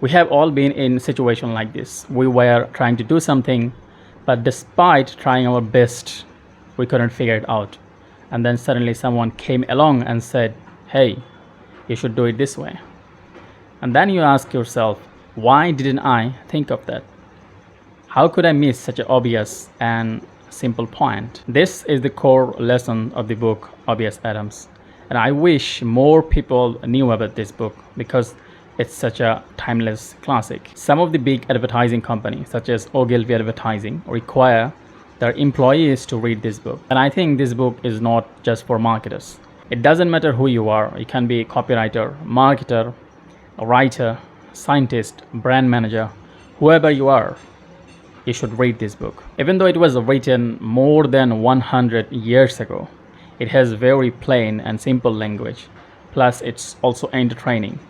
We have all been in a situation like this. We were trying to do something, but despite trying our best, we couldn't figure it out. And then suddenly someone came along and said, hey, you should do it this way. And then you ask yourself, why didn't I think of that? How could I miss such an obvious and simple point? This is the core lesson of the book Obvious Atoms. And I wish more people knew about this book because it's such a timeless classic. Some of the big advertising companies, such as Ogilvy Advertising, require their employees to read this book. And I think this book is not just for marketers. It doesn't matter who you are. You can be a copywriter, marketer, a writer, scientist, brand manager, whoever you are. You should read this book. Even though it was written more than 100 years ago, it has very plain and simple language. Plus, it's also entertaining.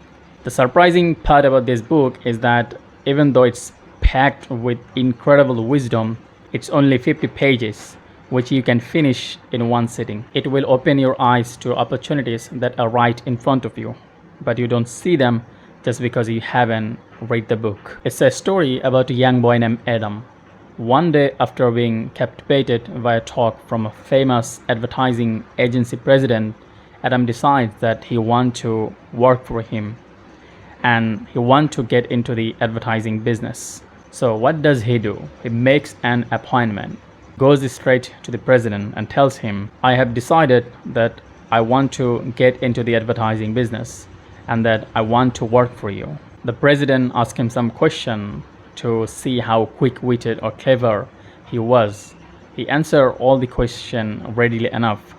The surprising part about this book is that even though it's packed with incredible wisdom, it's only 50 pages, which you can finish in one sitting. It will open your eyes to opportunities that are right in front of you, but you don't see them just because you haven't read the book. It's a story about a young boy named Adam. One day, after being captivated by a talk from a famous advertising agency president, Adam decides that he wants to work for him and he wants to get into the advertising business. So what does he do? He makes an appointment, goes straight to the president and tells him, I have decided that I want to get into the advertising business and that I want to work for you. The president asked him some question to see how quick-witted or clever he was. He answered all the question readily enough,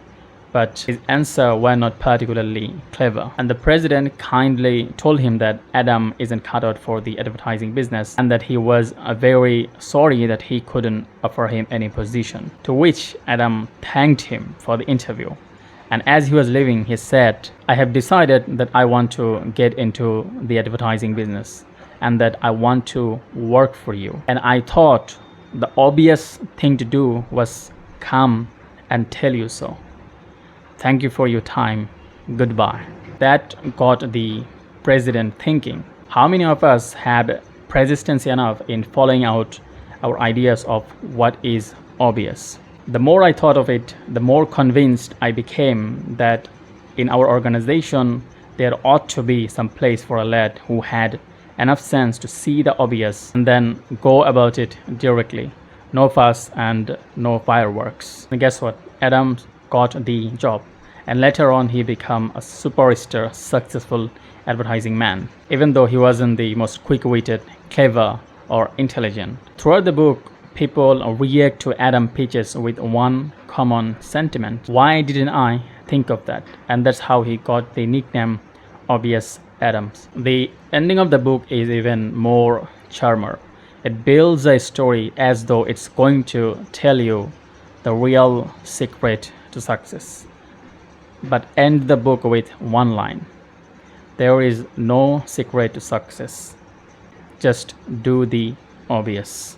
but his answer were not particularly clever. And the president kindly told him that Adam isn't cut out for the advertising business and that he was very sorry that he couldn't offer him any position. To which Adam thanked him for the interview. And as he was leaving, he said, I have decided that I want to get into the advertising business and that I want to work for you. And I thought the obvious thing to do was come and tell you so. Thank you for your time. Goodbye. That got the president thinking. How many of us have persistence enough in following out our ideas of what is obvious? The more I thought of it, the more convinced I became that in our organization, there ought to be some place for a lad who had enough sense to see the obvious and then go about it directly. No fuss and no fireworks. And guess what? Adam got the job, and later on he became a superstar, successful advertising man, even though he wasn't the most quick-witted, clever, or intelligent. Throughout the book, people react to Adam pitches with one common sentiment. Why didn't I think of that? And that's how he got the nickname Obvious Atoms. The ending of the book is even more charmer. It builds a story as though it's going to tell you the real secret to success, but end the book with one line. There is no secret to success. Just do the obvious.